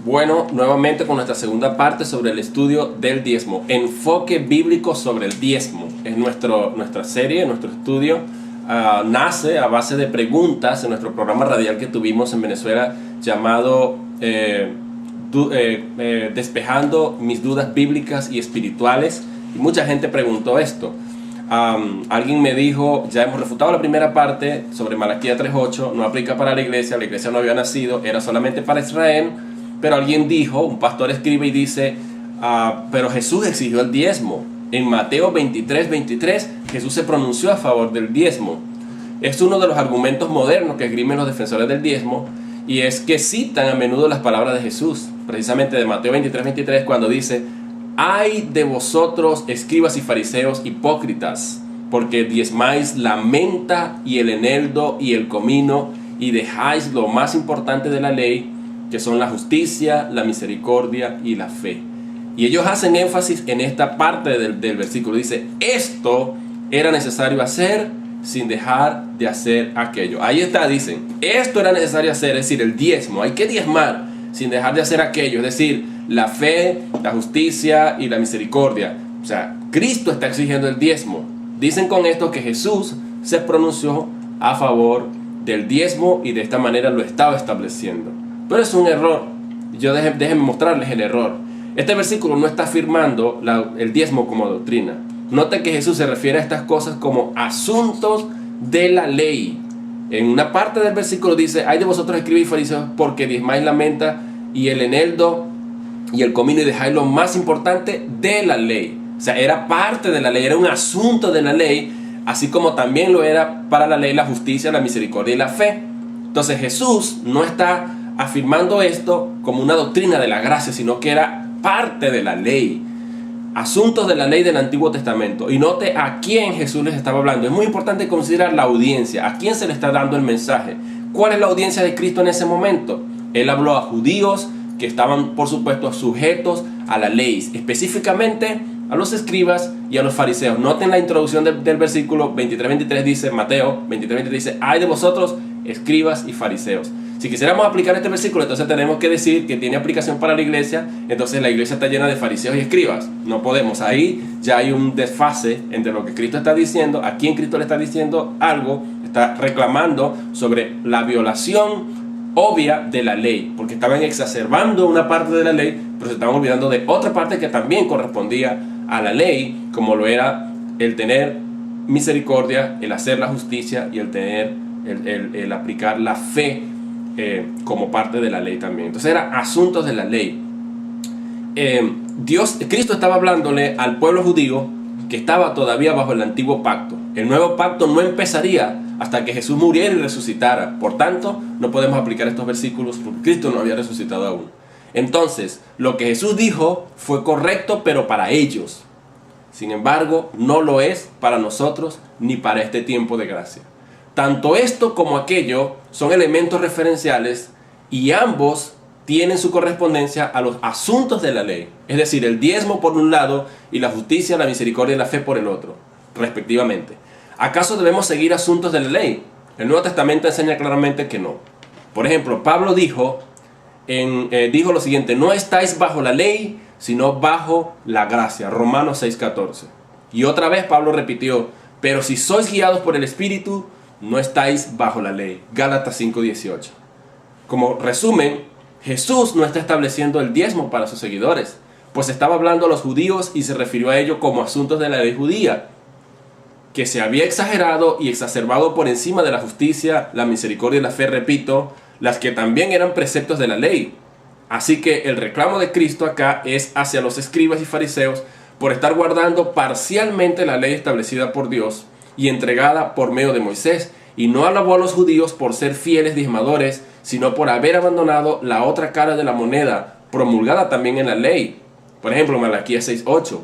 Bueno, nuevamente con nuestra segunda parte sobre el estudio del diezmo. Enfoque bíblico sobre el diezmo. Es nuestra serie, nuestro estudio. Nace a base de preguntas en nuestro programa radial que tuvimos en Venezuela llamado Despejando mis dudas bíblicas y espirituales. Y mucha gente preguntó esto. Alguien me dijo, ya hemos refutado la primera parte sobre Malaquías 3:8, no aplica para la iglesia no había nacido, era solamente para Israel. Pero alguien dijo, un pastor escribe y dice, pero Jesús exigió el diezmo. En Mateo 23:23, Jesús se pronunció a favor del diezmo. Es uno de los argumentos modernos que esgrimen los defensores del diezmo, y es que citan a menudo las palabras de Jesús, precisamente de Mateo 23:23, cuando dice: «Ay de vosotros, escribas y fariseos hipócritas, porque diezmáis la menta y el eneldo y el comino, y dejáis lo más importante de la ley, que son la justicia, la misericordia y la fe». Y ellos hacen énfasis en esta parte del versículo. Dice, esto era necesario hacer sin dejar de hacer aquello. Ahí está, dicen, esto era necesario hacer, es decir, el diezmo. Hay que diezmar sin dejar de hacer aquello, es decir, la fe, la justicia y la misericordia. O sea, Cristo está exigiendo el diezmo. Dicen con esto que Jesús se pronunció a favor del diezmo y de esta manera lo estaba estableciendo. Pero es un error. Déjenme mostrarles el error. Este versículo no está afirmando el diezmo como doctrina. Note que Jesús se refiere a estas cosas como asuntos de la ley. En una parte del versículo dice: «Ay de vosotros, escribas y fariseos, porque diezmáis la menta y el eneldo y el comino y dejáis lo más importante de la ley». O sea, era parte de la ley, era un asunto de la ley, así como también lo era para la ley la justicia, la misericordia y la fe. Entonces Jesús no está afirmando esto como una doctrina de la gracia, sino que era parte de la ley, asuntos de la ley del Antiguo Testamento. Y note a quién Jesús les estaba hablando. Es muy importante considerar la audiencia, a quién se le está dando el mensaje. ¿Cuál es la audiencia de Cristo en ese momento? Él habló a judíos que estaban, por supuesto, sujetos a la ley, específicamente a los escribas y a los fariseos. Noten la introducción del versículo 23:23, dice, Mateo 23:23 dice: «Ay de vosotros, escribas y fariseos». Si quisiéramos aplicar este versículo, entonces tenemos que decir que tiene aplicación para la iglesia. Entonces la iglesia está llena de fariseos y escribas. No podemos. Ahí ya hay un desfase entre lo que Cristo está diciendo, a quién Cristo le está diciendo algo, está reclamando sobre la violación obvia de la ley, porque estaban exacerbando una parte de la ley, pero se estaban olvidando de otra parte que también correspondía a la ley, como lo era el tener misericordia, el hacer la justicia y el tener el aplicar la fe como parte de la ley también. Entonces eran asuntos de la ley. Cristo estaba hablándole al pueblo judío que estaba todavía bajo el antiguo pacto. El nuevo pacto no empezaría hasta que Jesús muriera y resucitara. Por tanto, no podemos aplicar estos versículos porque Cristo no había resucitado aún. Entonces, lo que Jesús dijo fue correcto, pero para ellos. Sin embargo, no lo es para nosotros ni para este tiempo de gracia. Tanto esto como aquello son elementos referenciales y ambos tienen su correspondencia a los asuntos de la ley. Es decir, el diezmo por un lado y la justicia, la misericordia y la fe por el otro, respectivamente. ¿Acaso debemos seguir asuntos de la ley? El Nuevo Testamento enseña claramente que no. Por ejemplo, Pablo dijo lo siguiente: «No estáis bajo la ley, sino bajo la gracia». Romanos 6:14. Y otra vez Pablo repitió: «Pero si sois guiados por el Espíritu, no estáis bajo la ley». Gálatas 5:18. Como resumen, Jesús no está estableciendo el diezmo para sus seguidores, pues estaba hablando a los judíos y se refirió a ello como asuntos de la ley judía, que se había exagerado y exacerbado por encima de la justicia, la misericordia y la fe, repito, las que también eran preceptos de la ley. Así que el reclamo de Cristo acá es hacia los escribas y fariseos por estar guardando parcialmente la ley establecida por Dios y entregada por medio de Moisés, y no alabó a los judíos por ser fieles diezmadores, sino por haber abandonado la otra cara de la moneda, promulgada también en la ley. Por ejemplo, Miqueas 6:8.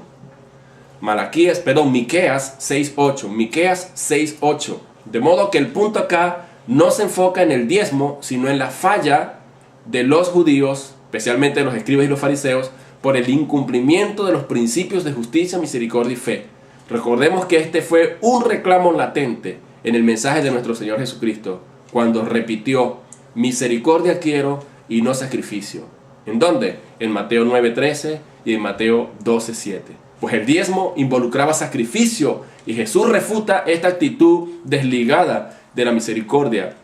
Miqueas 6:8. De modo que el punto acá no se enfoca en el diezmo, sino en la falla de los judíos, especialmente de los escribas y los fariseos, por el incumplimiento de los principios de justicia, misericordia y fe. Recordemos que este fue un reclamo latente en el mensaje de nuestro Señor Jesucristo, cuando repitió: «Misericordia quiero y no sacrificio». ¿En dónde? En Mateo 9:13 y en Mateo 12:7. Pues el diezmo involucraba sacrificio y Jesús refuta esta actitud desligada de la misericordia,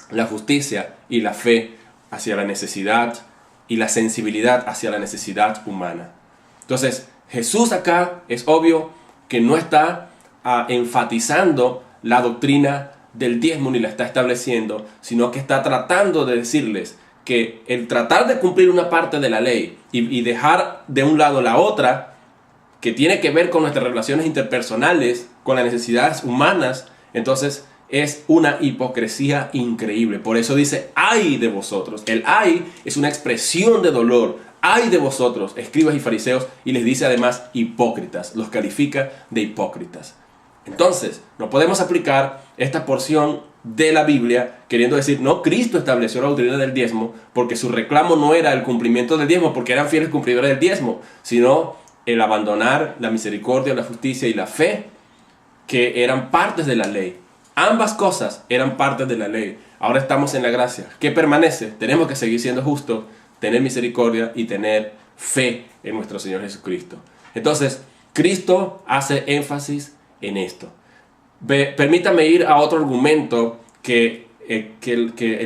la justicia y la fe hacia la necesidad y la sensibilidad hacia la necesidad humana. Entonces, Jesús acá es obvio que no está enfatizando la doctrina del diezmo ni la está estableciendo, sino que está tratando de decirles que el tratar de cumplir una parte de la ley y dejar de un lado la otra, que tiene que ver con nuestras relaciones interpersonales, con las necesidades humanas, entonces es una hipocresía increíble. Por eso dice, ¡ay de vosotros! El ¡ay! Es una expresión de dolor. ¡Ay de vosotros, escribas y fariseos! Y les dice además hipócritas, los califica de hipócritas. Entonces, no podemos aplicar esta porción de la Biblia queriendo decir, no, Cristo estableció la doctrina del diezmo porque su reclamo no era el cumplimiento del diezmo, porque eran fieles cumplidores del diezmo, sino el abandonar la misericordia, la justicia y la fe, que eran partes de la ley. Ambas cosas eran partes de la ley. Ahora estamos en la gracia. ¿Qué permanece? Tenemos que seguir siendo justos, tener misericordia y tener fe en nuestro Señor Jesucristo. Entonces, Cristo hace énfasis en esto. Permítame ir a otro argumento que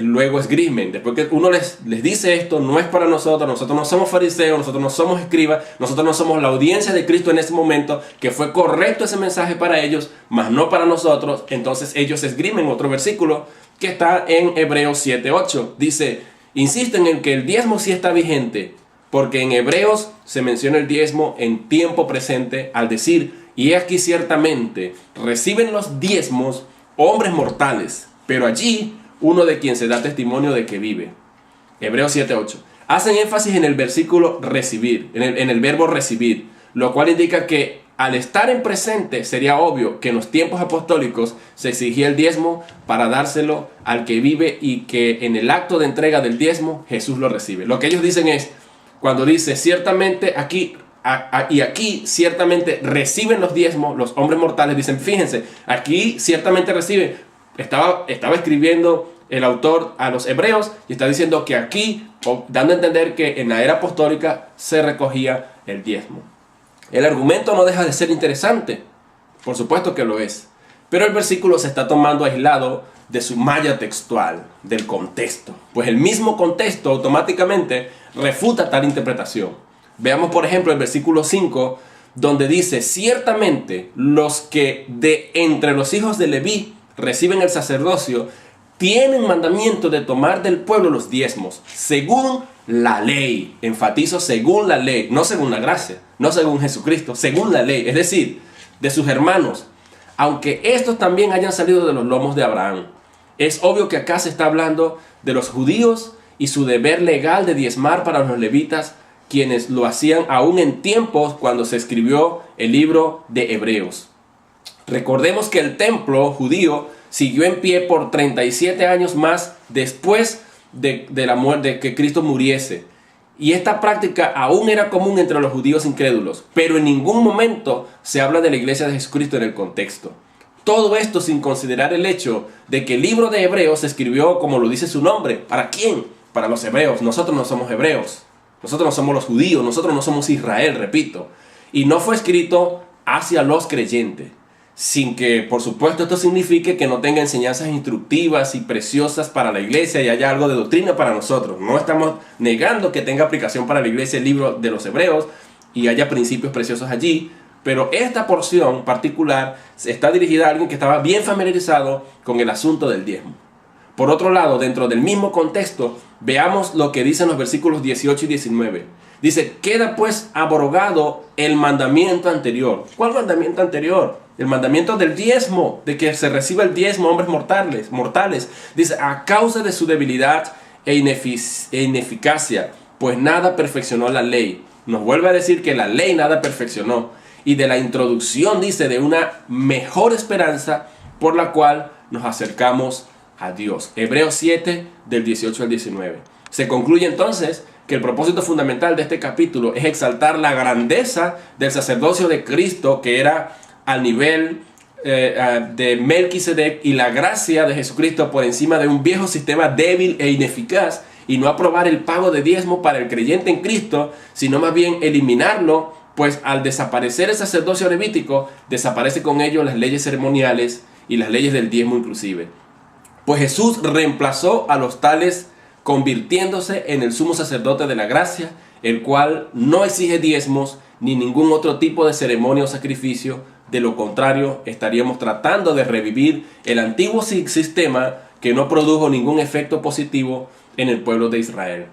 luego esgrimen. Después que uno les dice esto, no es para nosotros no somos fariseos, nosotros no somos escribas, nosotros no somos la audiencia de Cristo en ese momento, que fue correcto ese mensaje para ellos, mas no para nosotros. Entonces ellos esgrimen otro versículo que está en Hebreos 7:8. Dice, insisten en que el diezmo sí está vigente, porque en Hebreos se menciona el diezmo en tiempo presente al decir, y aquí ciertamente reciben los diezmos hombres mortales, pero allí uno de quien se da testimonio de que vive. Hebreos 7:8. Hacen énfasis en el versículo recibir, en el verbo recibir, lo cual indica que al estar en presente sería obvio que en los tiempos apostólicos se exigía el diezmo para dárselo al que vive y que en el acto de entrega del diezmo Jesús lo recibe. Lo que ellos dicen es, cuando dice ciertamente aquí ciertamente reciben los diezmos, los hombres mortales, dicen, fíjense, aquí ciertamente reciben. Estaba escribiendo el autor a los hebreos y está diciendo que aquí, dando a entender que en la era apostólica se recogía el diezmo. El argumento no deja de ser interesante, por supuesto que lo es, pero el versículo se está tomando aislado de su malla textual, del contexto, pues el mismo contexto automáticamente refuta tal interpretación. Veamos por ejemplo el versículo 5, donde dice, ciertamente los que de entre los hijos de Leví reciben el sacerdocio, tienen mandamiento de tomar del pueblo los diezmos, según la ley. Enfatizo, según la ley, no según la gracia, no según Jesucristo, según la ley, es decir, de sus hermanos, aunque estos también hayan salido de los lomos de Abraham. Es obvio que acá se está hablando de los judíos y su deber legal de diezmar para los levitas, quienes lo hacían aún en tiempos cuando se escribió el libro de Hebreos. Recordemos que el templo judío siguió en pie por 37 años más después de la muerte, de que Cristo muriese. Y esta práctica aún era común entre los judíos incrédulos, pero en ningún momento se habla de la iglesia de Jesucristo en el contexto. Todo esto sin considerar el hecho de que el libro de Hebreos se escribió como lo dice su nombre. ¿Para quién? Para los hebreos. Nosotros no somos hebreos. Nosotros no somos los judíos. Nosotros no somos Israel, repito. Y no fue escrito hacia los creyentes. Sin que, por supuesto, esto signifique que no tenga enseñanzas instructivas y preciosas para la iglesia y haya algo de doctrina para nosotros. No estamos negando que tenga aplicación para la iglesia el libro de los hebreos y haya principios preciosos allí. Pero esta porción particular está dirigida a alguien que estaba bien familiarizado con el asunto del diezmo. Por otro lado, dentro del mismo contexto, veamos lo que dicen los versículos 18 y 19. Dice, queda pues abrogado el mandamiento anterior. ¿Cuál mandamiento anterior? El mandamiento del diezmo, de que se reciba el diezmo a hombres mortales. Dice, a causa de su debilidad e ineficacia, pues nada perfeccionó la ley. Nos vuelve a decir que la ley nada perfeccionó. Y de la introducción, dice, de una mejor esperanza por la cual nos acercamos a Dios. Hebreos 7, del 18 al 19. Se concluye entonces que el propósito fundamental de este capítulo es exaltar la grandeza del sacerdocio de Cristo, que era al nivel de Melquisedec, y la gracia de Jesucristo por encima de un viejo sistema débil e ineficaz, y no aprobar el pago de diezmo para el creyente en Cristo, sino más bien eliminarlo, pues al desaparecer el sacerdocio levítico, desaparece con ello las leyes ceremoniales y las leyes del diezmo inclusive. Pues Jesús reemplazó a los tales convirtiéndose en el sumo sacerdote de la gracia, el cual no exige diezmos ni ningún otro tipo de ceremonia o sacrificio. De lo contrario, estaríamos tratando de revivir el antiguo sistema que no produjo ningún efecto positivo en el pueblo de Israel.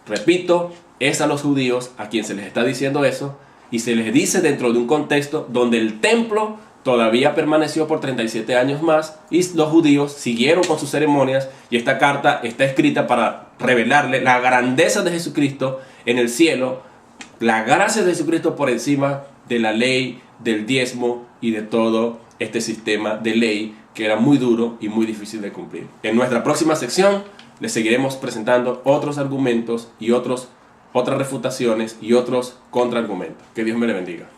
Repito, es a los judíos a quien se les está diciendo eso, y se les dice dentro de un contexto donde el templo todavía permaneció por 37 años más y los judíos siguieron con sus ceremonias, y esta carta está escrita para revelarle la grandeza de Jesucristo en el cielo, la gracia de Jesucristo por encima de la ley, del diezmo y de todo este sistema de ley que era muy duro y muy difícil de cumplir. En nuestra próxima sección les seguiremos presentando otros argumentos y otras refutaciones y otros contraargumentos. Que Dios me le bendiga.